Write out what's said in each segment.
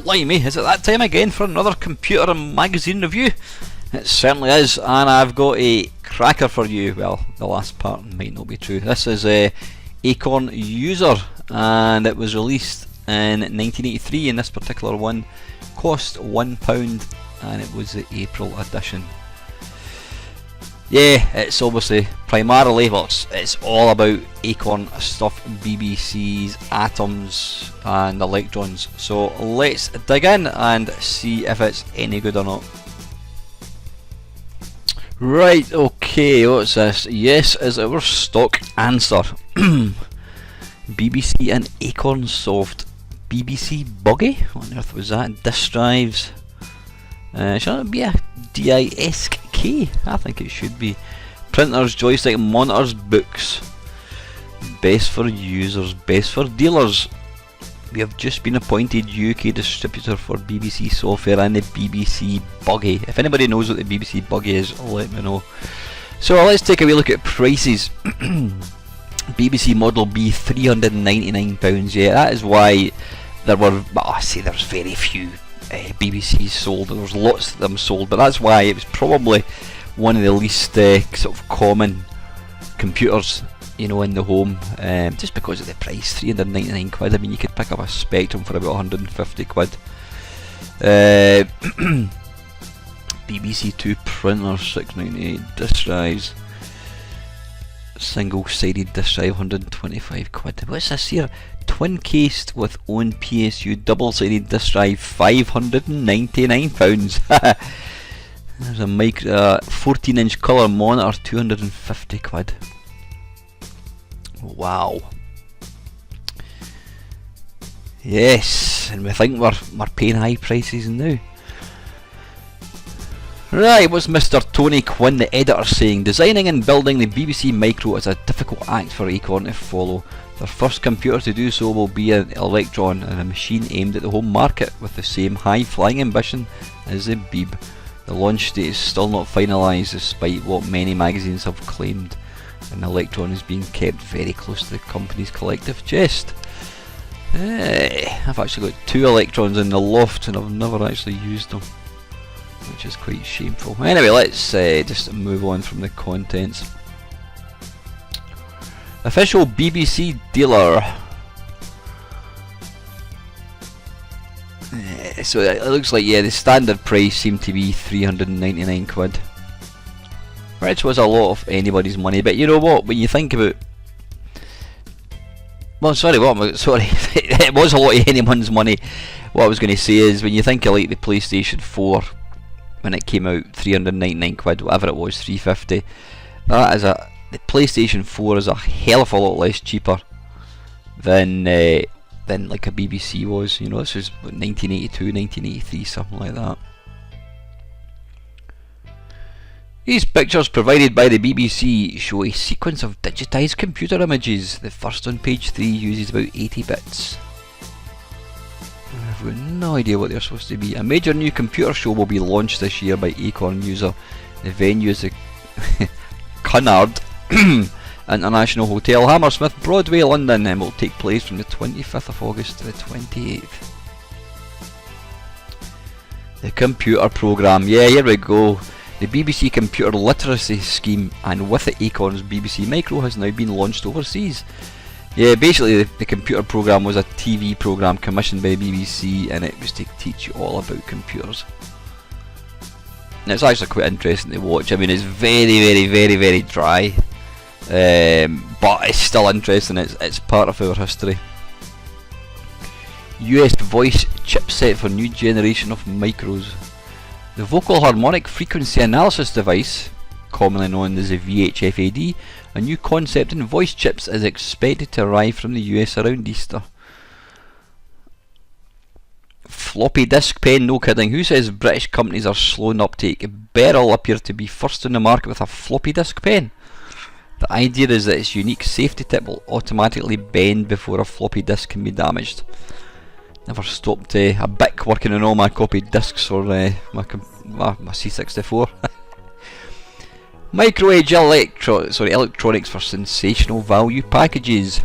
Blimey, is it that time again for another computer and magazine review? It certainly is, and I've got a cracker for you. Well, the last part might not be true. This is Acorn User, and it was released in 1983, and this particular one cost £1, and it was the April edition. Yeah, it's obviously primarily, well, it's all about Acorn stuff, BBCs, atoms and electrons. So let's dig in and see if it's any good or not. Right, okay, what's this? Yes is our stock answer. BBC and Acorn solved BBC buggy? What on earth was that? Disk drives. Shall it be a DISK-K? I think it should be. Printers, joystick, monitors, books. Best for users, best for dealers. We have just been appointed UK distributor for BBC software and the BBC buggy. If anybody knows what the BBC buggy is, let me know. So let's take a wee look at prices. BBC Model B, £399. Yeah, that is why there were, well, I say there's very few BBCs sold. There was lots of them sold, but that's why it was probably one of the least sort of common computers, you know, in the home, just because of the price. 399 quid. I mean, you could pick up a Spectrum for about 150 quid. BBC 2 printer, 698. Disk drives, single-sided disk drive, 125 quid. What's this here? Twin cased with own PSU double-sided disk drive, £599. There's a 14-inch colour monitor, 250 quid. Wow. Yes, and we think we're paying high prices now. Right, what's Mr. Tony Quinn, the editor, saying? Designing and building the BBC Micro is a difficult act for Acorn to follow. Their first computer to do so will be an Electron, and a machine aimed at the home market with the same high-flying ambition as the Beeb. The launch date is still not finalised, despite what many magazines have claimed. An Electron is being kept very close to the company's collective chest. I've actually got 2 Electrons in the loft and I've never actually used them, which is quite shameful. Anyway, let's just move on from the contents. Official BBC dealer. So it looks like, yeah, the standard price seemed to be 399 quid. Which was a lot of anybody's money, but you know what, when you think about... Well, sorry, it was a lot of anyone's money. What I was going to say is, when you think of like the PlayStation 4, when it came out, 399 quid, whatever it was, 350, that is the PlayStation 4 is a hell of a lot less cheaper than like a BBC was. You know, this was 1982, 1983, something like that. These pictures provided by the BBC show a sequence of digitised computer images. The first on page 3 uses about 80 bits. I've got no idea what they're supposed to be. A major new computer show will be launched this year by Acorn User. The venue is the Cunard International Hotel, Hammersmith, Broadway, London, and will take place from the 25th of August to the 28th. The computer programme, yeah, here we go. The BBC Computer Literacy Scheme, and with it Acorn's BBC Micro, has now been launched overseas. Yeah, basically the computer programme was a TV programme commissioned by the BBC, and it was to teach you all about computers. And it's actually quite interesting to watch. I mean, it's very dry, but it's still interesting. It's part of our history. US voice chipset for new generation of micros. The Vocal Harmonic Frequency Analysis device, commonly known as the VHFAD, a new concept in voice chips, is expected to arrive from the US around Easter. Floppy disk pen, no kidding. Who says British companies are slow in uptake? Beryl appear to be first in the market with a floppy disk pen. The idea is that its unique safety tip will automatically bend before a floppy disk can be damaged. Never stopped a BIC working on all my copied discs for my C64. Micro Edge electronics for sensational value packages.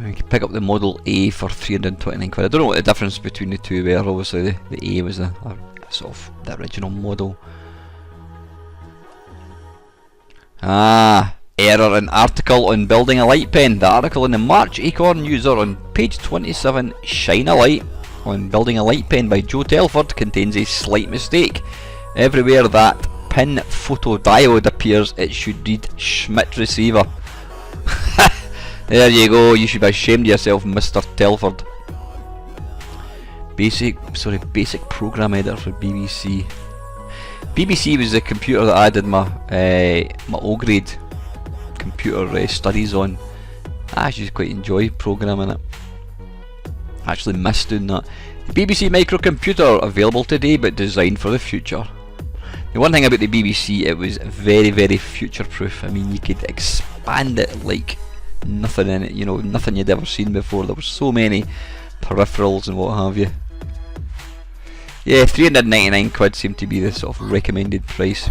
You can pick up the Model A for 329 quid. I don't know what the difference between the two were. Obviously the A was a sort of the original model. Error in article on building a light pen. The article in the March Acorn User on page 27, Shine a Light on building a light pen by Joe Telford, contains a slight mistake. Everywhere that pin photodiode appears, it should read Schmidt receiver. There you go, you should be ashamed of yourself, Mr. Telford. Basic program editor for BBC. BBC was the computer that I did my O-grade computer studies on. I actually quite enjoy programming it. I actually miss doing that. The BBC microcomputer, available today but designed for the future. The one thing about the BBC, it was very, very future proof. I mean, you could expand it like nothing in it, you know, nothing you'd ever seen before. There were so many peripherals and what have you. Yeah, 399 quid seemed to be the sort of recommended price.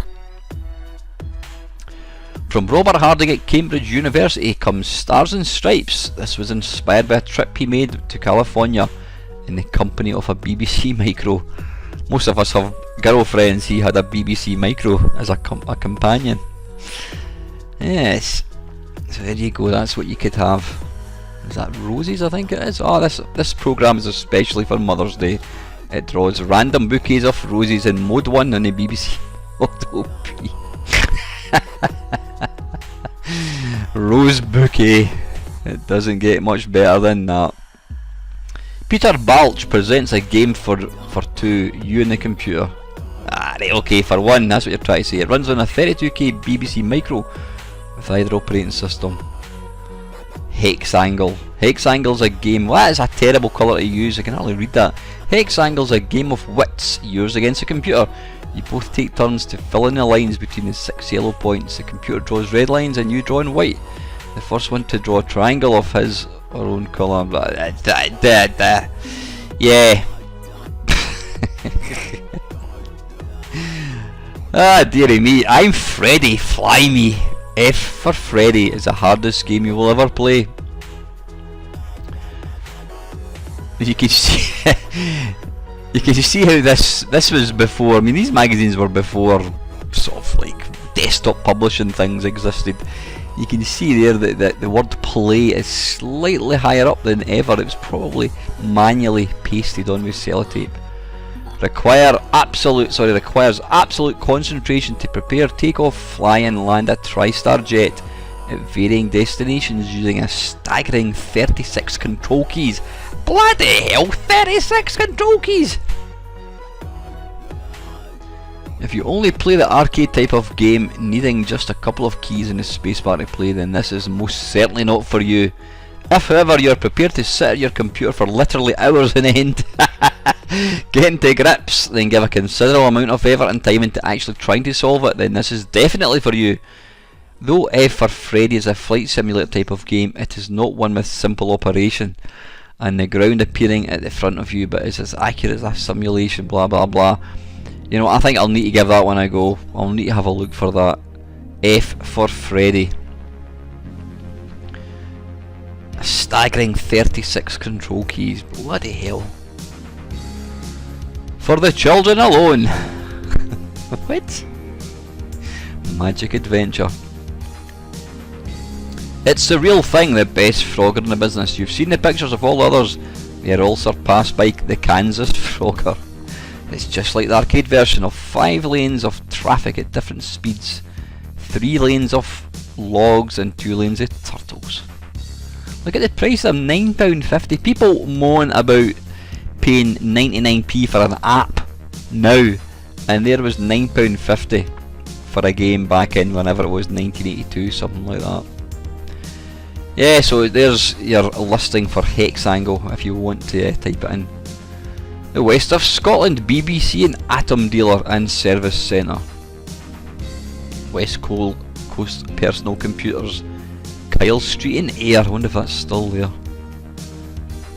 From Robert Harding at Cambridge University comes Stars and Stripes. This was inspired by a trip he made to California in the company of a BBC Micro. Most of us have girlfriends. He had a BBC Micro as a companion. Yes, so there you go, that's what you could have. Is that Roses, I think it is? Oh, this programme is especially for Mother's Day. It draws random bouquets of roses in mode 1 on the BBC Model P. Rose bouquet. It doesn't get much better than that. Peter Balch presents a game for two, you and the computer. Right, okay, for one, that's what you're trying to say. It runs on a 32K BBC Micro with either operating system. Hexangle. Hexangle's a game. Well, that is a terrible colour to use. I can hardly read that. Hexangle's a game of wits, yours against the computer. You both take turns to fill in the lines between the 6 yellow points. The computer draws red lines and you draw in white. The first one to draw a triangle of his or own colour. Yeah. Dearie me. I'm Freddy. Fly me. F for Freddy is the hardest game you will ever play. You can see, you can see how this was before. I mean, these magazines were before sort of like desktop publishing things existed. You can see there that the word play is slightly higher up than ever. It was probably manually pasted on with sellotape. Requires absolute concentration to prepare, take off, fly and land a TriStar jet at varying destinations using a staggering 36 control keys. Bloody hell, 36 control keys! If you only play the arcade type of game needing just a couple of keys in the spacebar to play, then this is most certainly not for you. If however you're prepared to sit at your computer for literally hours on end, getting to grips, then give a considerable amount of effort and time into actually trying to solve it, then this is definitely for you. Though F for Freddy is a flight simulator type of game, it is not one with simple operation and the ground appearing at the front of you, but is as accurate as a simulation, blah blah blah. You know, I think I'll need to give that one a go. I'll need to have a look for that. F for Freddy. A staggering 36 control keys. Bloody hell. For the children alone. What? Magic Adventure. It's the real thing, the best Frogger in the business. You've seen the pictures of all others. They are all surpassed by the Kansas Frogger. It's just like the arcade version of 5 lanes of traffic at different speeds, 3 lanes of logs and 2 lanes of turtles. Look at the price of £9.50. People moan about paying 99p for an app now, and there was £9.50 for a game back in whenever it was 1982, something like that. Yeah, so there's your listing for Hexangle if you want to type it in. The West of Scotland BBC and Atom Dealer and Service Centre. West Coast Personal Computers, Kyle Street in Ayr. I wonder if that's still there.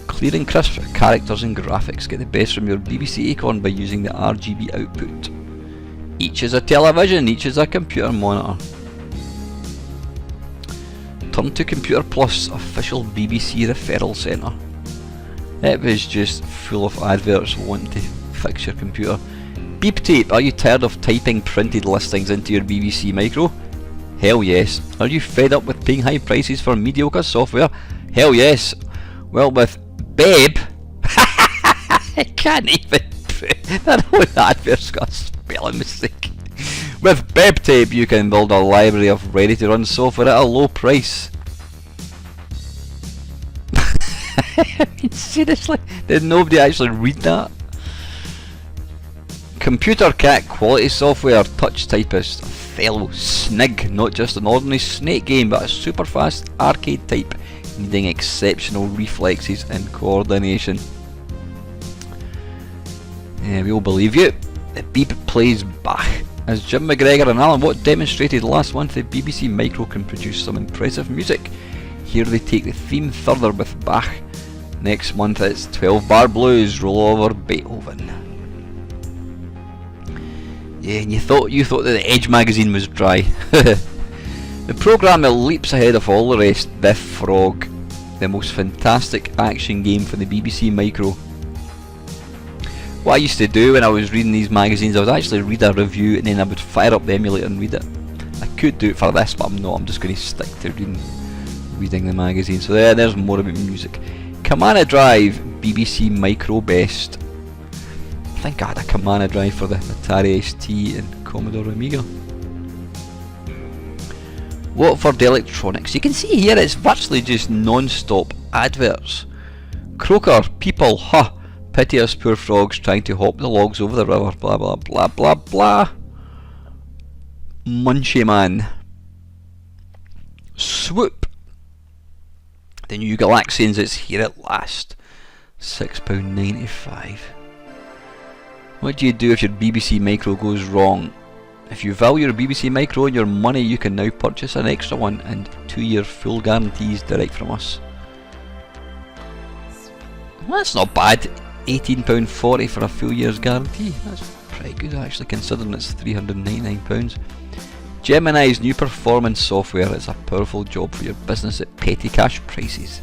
Clear and crisp characters and graphics. Get the best from your BBC Acorn by using the RGB output. Each is a television, each is a computer monitor. Turn to Computer Plus official BBC referral centre. It was just full of adverts wanting to fix your computer. Beep tape, are you tired of typing printed listings into your BBC Micro? Hell yes. Are you fed up with paying high prices for mediocre software? Hell yes. Well, with Beb, I can't even that whole advert's got a spelling mistake. With Beb tape you can build a library of ready to run software at a low price. I mean, seriously, did nobody actually read that? Computer Cat quality software, touch typist, Othello, Snig, not just an ordinary snake game but a super fast arcade type needing exceptional reflexes and coordination. Yeah, we all believe you. The beep plays Bach. As Jim McGregor and Alan Watt demonstrated last month, the BBC Micro can produce some impressive music. Here they take the theme further with Bach. Next month it's 12 Bar Blues, roll over Beethoven. Yeah, and you thought that the Edge magazine was dry. The programme that leaps ahead of all the rest, Biff Frog, the most fantastic action game for the BBC Micro. What I used to do when I was reading these magazines, I would actually read a review and then I would fire up the emulator and read it. I could do it for this, but I'm not. I'm just going to stick to reading the magazine. So there's more about music. Kamana Drive, BBC Micro Best. I think I had a Kamana Drive for the Atari ST and Commodore Amiga. Watford Electronics. You can see here it's virtually just non-stop adverts. Croker, people, huh. Pity us poor frogs trying to hop the logs over the river, blah blah blah blah blah. Munchie Man. Swoop. The new Galaxians, it's here at last. £6.95. What do you do if your BBC Micro goes wrong? If you value your BBC Micro and your money, you can now purchase an extra one and 2-year full guarantees direct from us. Well, that's not bad. £18.40 for a full year's guarantee. That's pretty good actually, considering it's £399. Gemini's new performance software is a powerful job for your business at petty cash prices.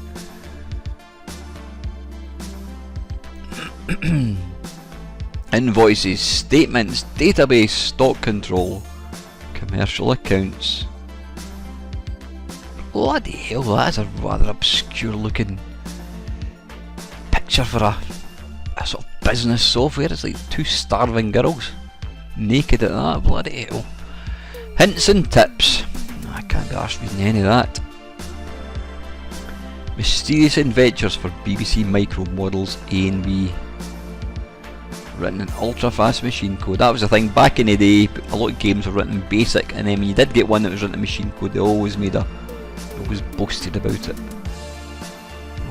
Invoices, statements, database, stock control, commercial accounts. Bloody hell, that is a rather obscure looking picture for a sort of business software. It's like 2 starving girls naked at that. Bloody hell. Hints and tips. I can't be arsed reading any of that. Mysterious adventures for BBC Micro models A and B. Written in ultra fast machine code. That was the thing back in the day. A lot of games were written in basic, and then when you did get one that was written in machine code, they always always boasted about it.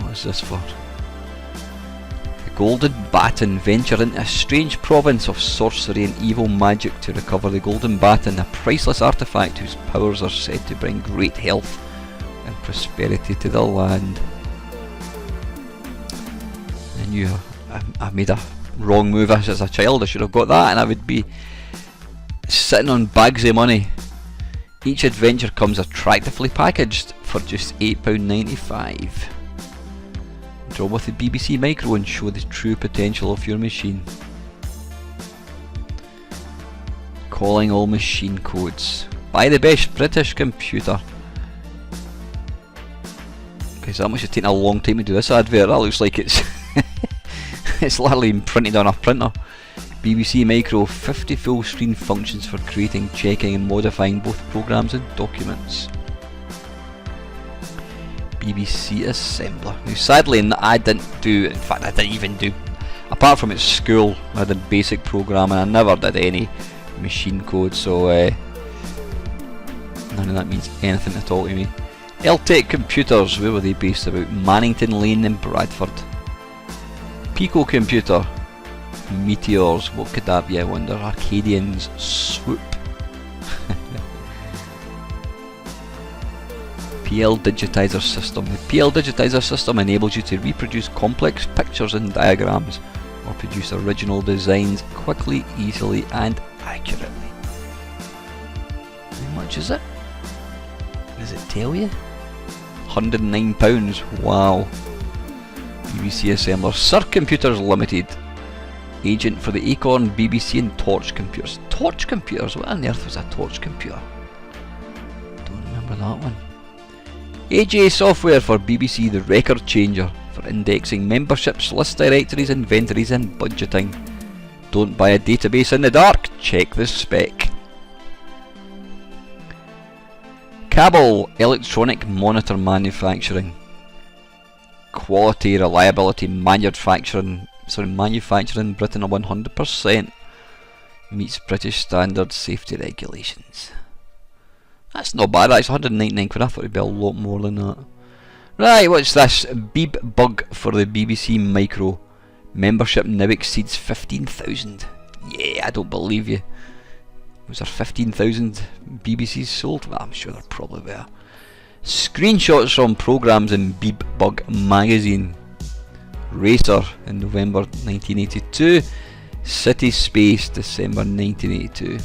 What is this for? Golden Baton venture into a strange province of sorcery and evil magic to recover the Golden Baton, a priceless artifact whose powers are said to bring great health and prosperity to the land. I made a wrong move as a child. I should have got that and I would be sitting on bags of money. Each adventure comes attractively packaged for just £8.95. Draw with the BBC Micro and show the true potential of your machine. Calling all machine codes. Buy the best British computer. Because that must have taken a long time to do this advert. That looks like it's it's literally been printed on a printer. BBC Micro, 50 full screen functions for creating, checking and modifying both programs and documents. BBC Assembler. Now sadly I didn't do, in fact I didn't even do, apart from at school I did basic programming, I never did any machine code, so none of that means anything at all to me. Eltec Computers, where were they based? About Mannington Lane in Bradford. Pico Computer, Meteors, what could that be I wonder? Arcadians, Swoop. PL Digitizer System. The PL Digitizer System enables you to reproduce complex pictures and diagrams or produce original designs quickly, easily and accurately. How much is it? Does it tell you? £109. Wow. BBC assembler. Sir Computers Limited. Agent for the Acorn, BBC and Torch Computers. Torch Computers? What on earth was a Torch Computer? Don't remember that one. AJ Software for BBC, the record changer for indexing memberships, list directories, inventories and budgeting. Don't buy a database in the dark, check the spec. Cabell Electronic Monitor Manufacturing. Quality, reliability, manufacturing Britain 100%. Meets British standard safety regulations. That's not bad, that's £199. I thought it'd be a lot more than that. Right, what's this? Beeb Bug for the BBC Micro. Membership now exceeds 15,000. Yeah, I don't believe you. Was there 15,000 BBCs sold? Well, I'm sure there probably were. Screenshots from programmes in Beeb Bug magazine. Racer in November 1982. City Space December 1982.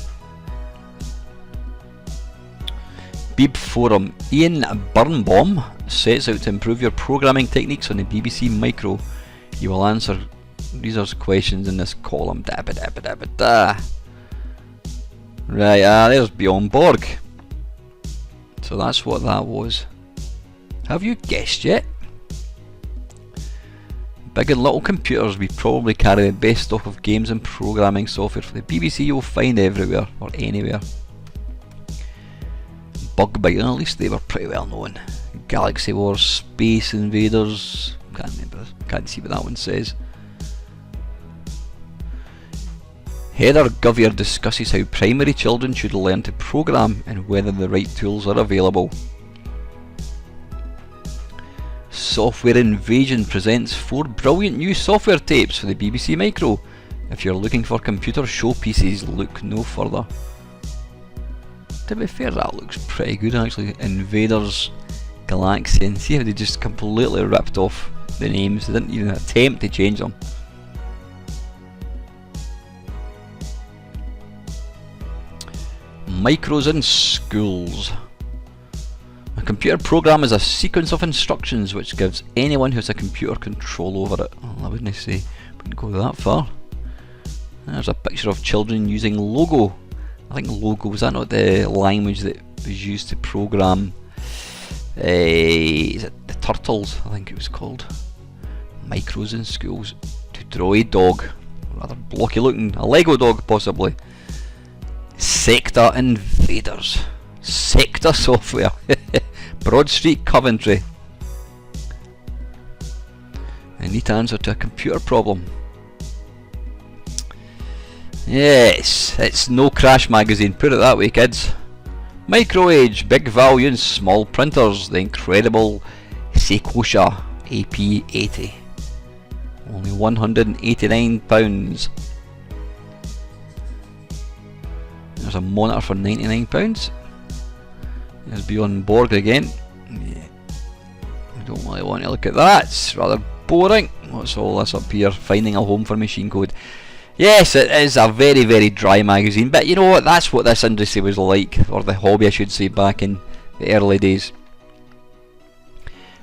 Beeb Forum. Ian Birnbaum sets out to improve your programming techniques on the BBC Micro. He will answer readers' questions in this column. Right, there's Bjorn Borg. So that's what that was. Have you guessed yet? Big and little computers, we probably carry the best stock of games and programming software for the BBC you'll find everywhere or anywhere. Bug Bite, at least they were pretty well known. Galaxy Wars, Space Invaders, can't remember, can't see what that one says. Heather Govier discusses how primary children should learn to program and whether the right tools are available. Software Invasion presents 4 brilliant new software tapes for the BBC Micro. If you're looking for computer showpieces, look no further. To be fair, that looks pretty good actually. Invaders, Galaxian. See how they just completely ripped off the names. They didn't even attempt to change them. Micros in schools. A computer program is a sequence of instructions which gives anyone who has a computer control over it. Oh, I wouldn't say, wouldn't go that far. There's a picture of children using Logo. I think Logo, was that not the language that was used to program, is it the Turtles, I think it was called. Micros in schools. To draw a dog, rather blocky looking, a Lego dog possibly. Sector Invaders. Sector Software. Broad Street, Coventry. A neat answer to a computer problem. Yes, it's no Crash magazine, put it that way kids. Micro Age, big value in small printers. The incredible Seikosha AP80. Only £189. There's a monitor for £99. There's Bjorn Borg again. Yeah. I don't really want to look at that, it's rather boring. What's all this up here? Finding a home for machine code. Yes, it is a very, very dry magazine, but you know what, that's what this industry was like, or the hobby I should say, back in the early days.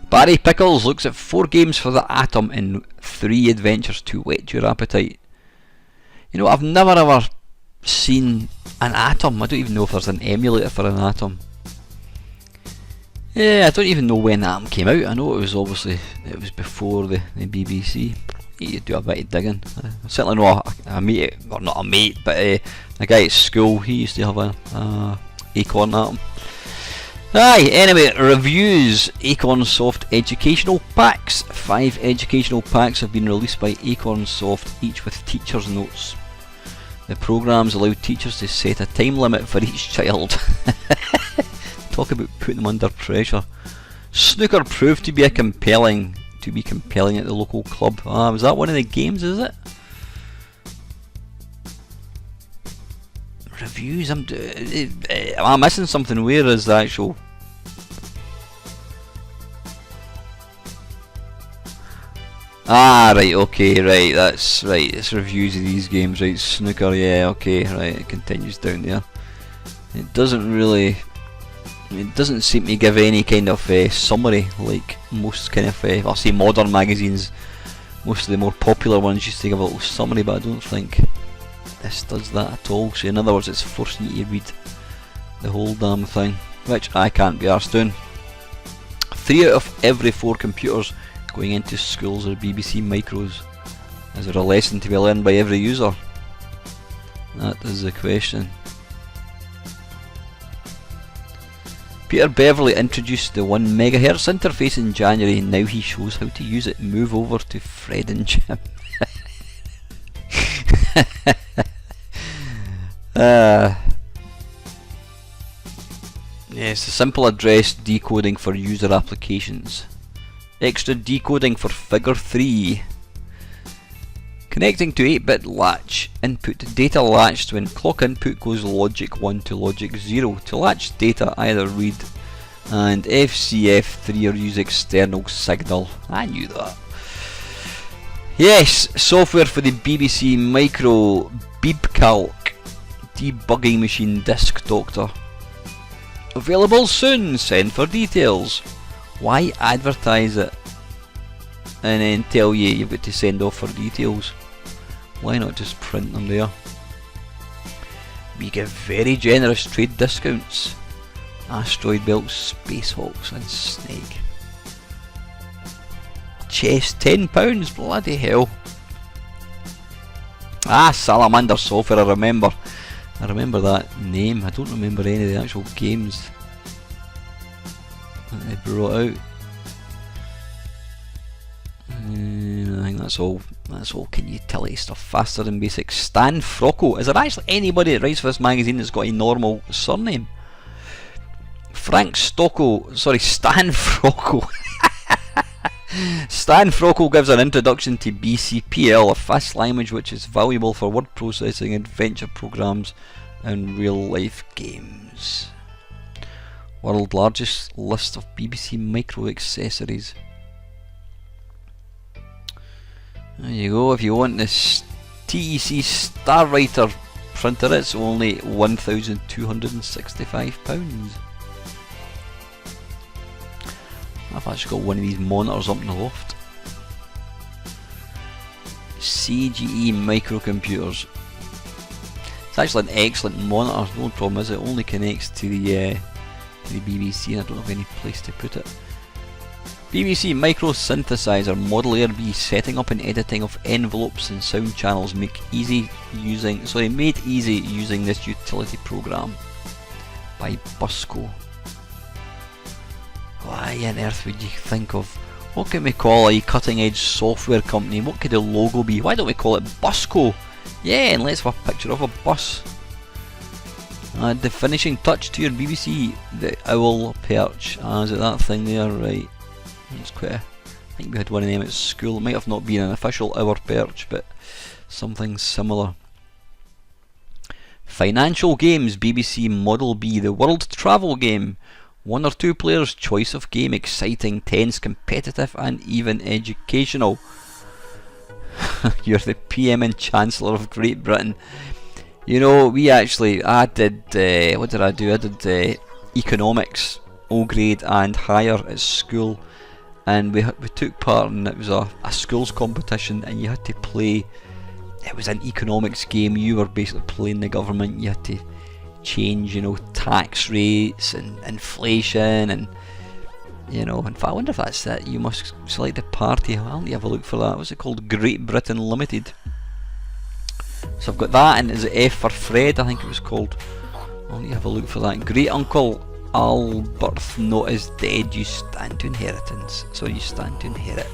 Barry Pickles looks at 4 games for the Atom and 3 adventures to whet your appetite. You know, I've never ever seen an Atom. I don't even know if there's an emulator for an Atom. Yeah, I don't even know when Atom came out. I know it was obviously, it was before the BBC. You do a bit of digging. I certainly know a mate, or not a mate, but a guy at school, he used to have a Acorn Atom. Aye, anyway, reviews. Acorn Soft educational packs. 5 educational packs have been released by Acorn Soft, each with teacher's notes. The programmes allow teachers to set a time limit for each child. Talk about putting them under pressure. Snooker proved to be compelling at the local club. Was that one of the games, is it? Reviews, am I missing something? Where is the actual... right, okay, right, that's right, it's reviews of these games, right, snooker, yeah, okay, right, it continues down there. It doesn't really It doesn't seem to give any kind of summary like most kind of, I'll say modern magazines. Most of the more popular ones used to give a little summary, but I don't think this does that at all. So in other words, it's forcing you to read the whole damn thing, which I can't be arsed doing. 3 out of every 4 computers going into schools are BBC Micros. Is there a lesson to be learned by every user? That is the question. Peter Beverley introduced the 1 MHz interface in January, and now he shows how to use it. Move over to Fred and Jim. Yes, the simple address decoding for user applications. Extra decoding for figure 3. Connecting to 8-bit latch. Input data latched when clock input goes logic 1 to logic 0. To latch data, either read and FCF3 or use external signal. I knew that. Yes, software for the BBC Micro BeepCalc debugging machine disk doctor. Available soon, send for details. Why advertise it and then tell you you've got to send off for details? Why not just print them there? We give very generous trade discounts. Asteroid Belt, Spacehawks and Snake. Chess, £10, bloody hell. Ah, Salamander Software, I remember that name. I don't remember any of the actual games that they brought out. I think that's all kind of utility stuff, faster than basic. Stan Frocco. Is there actually anybody that writes for this magazine that's got a normal surname? Stan Frocco. Stan Frocco gives an introduction to BCPL, a fast language which is valuable for word processing, adventure programs and real life games. World largest list of BBC Micro accessories. There you go. If you want this TEC Star Writer printer, it's only £1,265. I've actually got one of these monitors up in the loft. CGE microcomputers. It's actually an excellent monitor. The only problem is it only connects to the BBC, and I don't have any place to put it. BBC Micro Synthesizer Model AirB. Setting up and editing of envelopes and sound channels made easy using this utility program by Busco. Why on earth would you think of, what can we call a cutting edge software company? What could the logo be? Why don't we call it Busco? Yeah, and let's have a picture of a bus. The finishing touch to your BBC, the owl perch. Is it that thing there? Right. It's quite I think we had one of them at school. It might have not been an official hour perch, but something similar. Financial games, BBC Model B, the world travel game. 1 or 2 players, choice of game, exciting, tense, competitive and even educational. You're the PM and Chancellor of Great Britain. You know, I did, what did I do? I did economics, O grade and higher at school, and we took part in, it was a schools competition, and you had to play, it was an economics game. You were basically playing the government. You had to change, you know, tax rates and inflation, and you know, in fact I wonder if that's it. You must select a party. I'll need to have a look for that. What's it called? Great Britain Limited. So I've got that, and is it F for Fred, I think it was called. I'll need to have a look for that. Great Uncle Alberth is dead, you stand to inheritance. So you stand to inherit.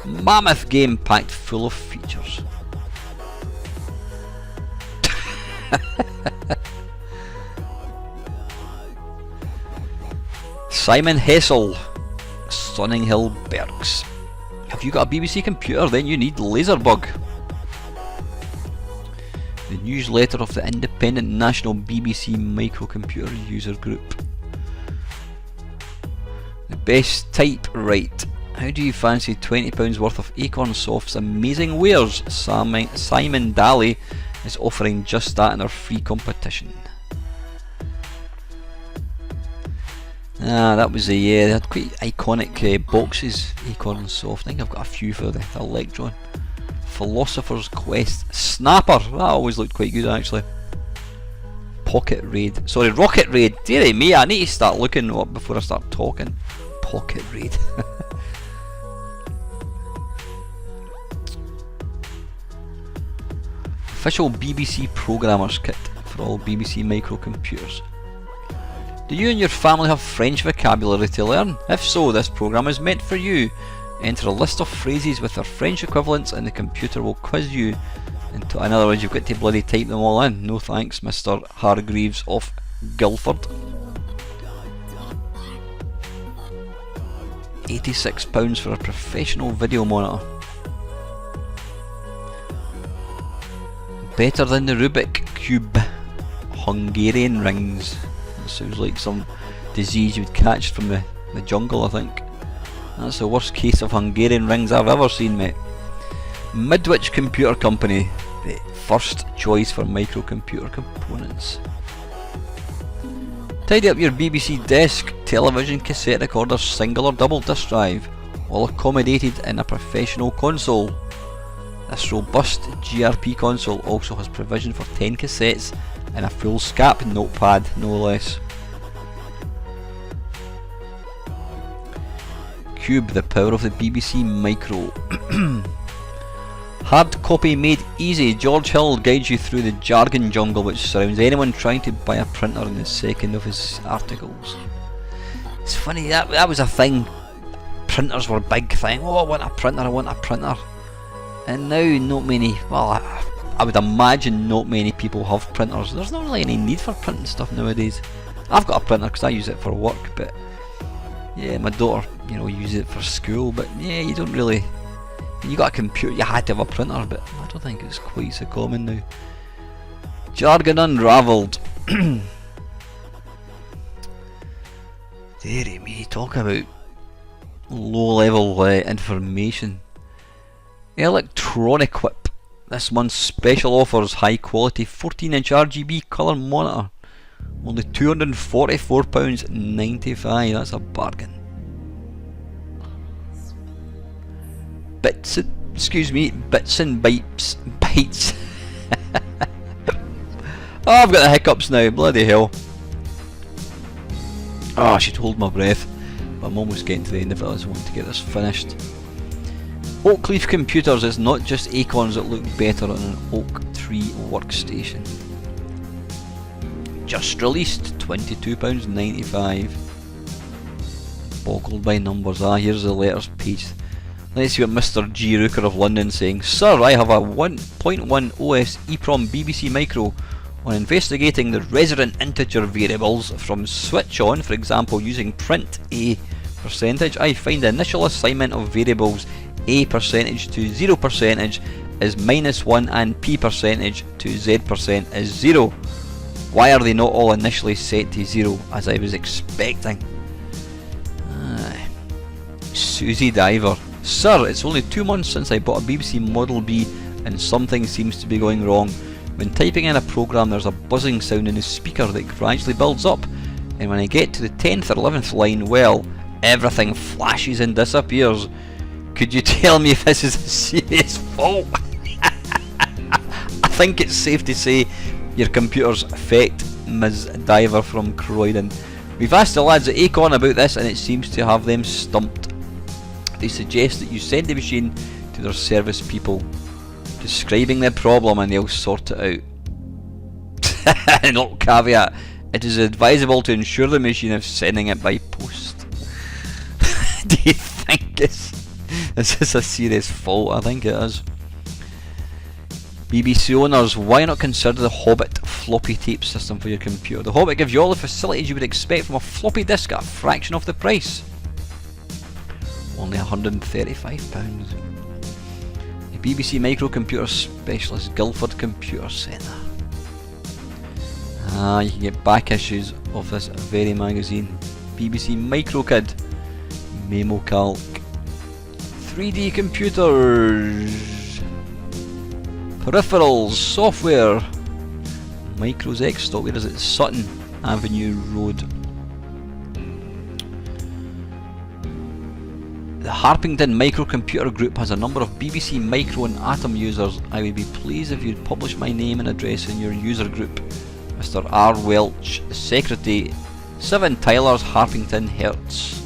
Mammoth game packed full of features. Simon Hessel, Sunninghill Berks. Have you got a BBC computer? Then you need Laserbug. The newsletter of the independent national BBC microcomputer user group. The best type right. How do you fancy £20 worth of Acorn Soft's amazing wares? Simon Daly is offering just that in our free competition. That was they had quite iconic boxes, Acorn Soft. I think I've got a few for the Electron. Philosopher's Quest. Snapper, that always looked quite good actually. Pocket Raid, sorry, Rocket Raid, dearie me, I need to start looking up before I start talking. Pocket Raid. Official BBC Programmers Kit for all BBC microcomputers. Do you and your family have French vocabulary to learn? If so, this program is meant for you. Enter a list of phrases with their French equivalents and the computer will quiz you. In other words, you've got to bloody type them all in. No thanks, Mr. Hargreaves of Guildford. £86 for a professional video monitor. Better than the Rubik Cube. Hungarian rings. That sounds like some disease you would catch from the jungle, I think. That's the worst case of Hungarian rings I've ever seen, mate. Midwich Computer Company, the first choice for microcomputer components. Tidy up your BBC desk, television, cassette recorder, single or double disc drive, all accommodated in a professional console. This robust GRP console also has provision for 10 cassettes and a full SCAP notepad, no less. Cube, the power of the BBC Micro. Hard copy made easy. George Hill guides you through the jargon jungle which surrounds anyone trying to buy a printer in the second of his articles. It's funny, that was a thing. Printers were a big thing. Oh, I want a printer, I want a printer. And now not many, well, I would imagine not many people have printers. There's not really any need for printing stuff nowadays. I've got a printer because I use it for work, but yeah, my daughter, uses it for school, but yeah, you don't really. You got a computer, you had to have a printer, but I don't think it's quite so common now. Jargon unravelled. Dearie me, talk about low level information. Electronic Whip. This month's special offers high quality 14-inch RGB colour monitor. Only £244.95, that's a bargain. Bits and bites. Oh, I've got the hiccups now, bloody hell. Oh, I should hold my breath, but I'm almost getting to the end of it. I just want to get this finished. Oakleaf Computers is not just Acorns that look better on an Oak Tree workstation. Just released, £22.95. Boggled by numbers. Here's the letters page. Let's see what Mr. G. Rooker of London saying. Sir, I have a 1.1 OS EEPROM BBC Micro. On investigating the resident integer variables from switch on, for example using print a percentage, I find the initial assignment of variables a percentage to 0% is -1 and p percentage to z% is 0. Why are they not all initially set to 0 as I was expecting? Susie Diver. Sir, it's only 2 months since I bought a BBC Model B and something seems to be going wrong. When typing in a program there's a buzzing sound in the speaker that gradually builds up, and when I get to the 10th or 11th line, well, everything flashes and disappears. Could you tell me if this is a serious fault? I think it's safe to say your computer's fecked, Ms. Diver from Croydon. We've asked the lads at Acorn about this and it seems to have them stumped. They suggest that you send the machine to their service people, describing the problem and they'll sort it out. And little caveat, it is advisable to ensure the machine of sending it by post. Do you think is this a serious fault? I think it is. BBC owners, why not consider the Hobbit floppy tape system for your computer? The Hobbit gives you all the facilities you would expect from a floppy disk at a fraction of the price. Only £135. The BBC Microcomputer Specialist, Guildford Computer Centre. You can get back issues of this very magazine. BBC Microkid, Memo Calc, 3D computers, peripherals, software, Micros X stock. Where is it? Sutton Avenue Road. The Harpington Microcomputer Group has a number of BBC Micro and Atom users. I would be pleased if you'd publish my name and address in your user group. Mr. R. Welch, Secretary, 7 Tylers, Harpington, Herts.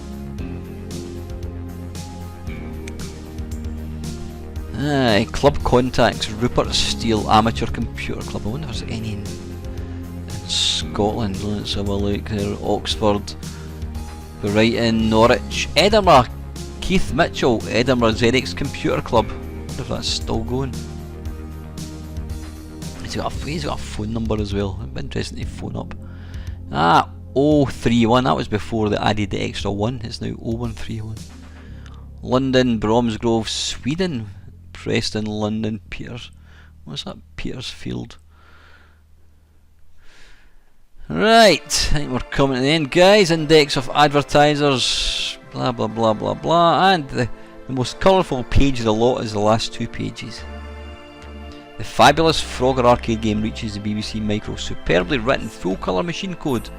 Club contacts Rupert Steele Amateur Computer Club. I wonder if there's any in Scotland. Let's have a look there. Oxford, Brighton, Norwich, Edinburgh. Keith Mitchell, Edinburgh ZX Computer Club. I wonder if that's still going. He's got a phone number as well. It'd be interesting to phone up. 031. That was before they added the extra 1. It's now 0131. London, Bromsgrove, Sweden. Preston, London, Peters. What's that? Petersfield. Right, I think we're coming to the end, guys. Index of advertisers. Blah blah blah blah blah. And the most colourful page of the lot is the last 2 pages. The fabulous Frogger arcade game reaches the BBC Micro. Superbly written full colour machine code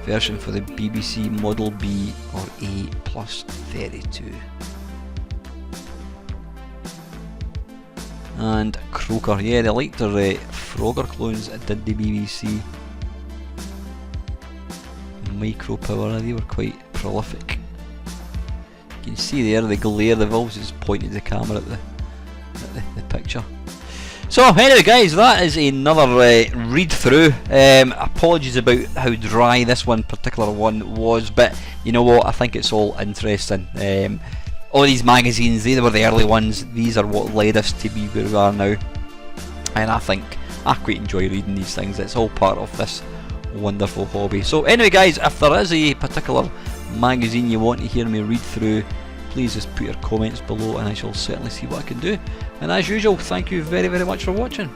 version for the BBC Model B or A plus 32. And Croker, yeah, they liked their Frogger clones that did the BBC Micro Power. They were quite prolific. You can see there the glare. They've always just pointed the camera at the picture. So anyway, guys, that is another read through. Apologies about how dry this particular one was, but you know what? I think it's all interesting. All these magazines, they were the early ones. These are what led us to be where we are now, and I think I quite enjoy reading these things. It's all part of this wonderful hobby. So anyway, guys, if there is a particular magazine you want to hear me read through, please just put your comments below and I shall certainly see what I can do. And as usual, thank you very, very much for watching.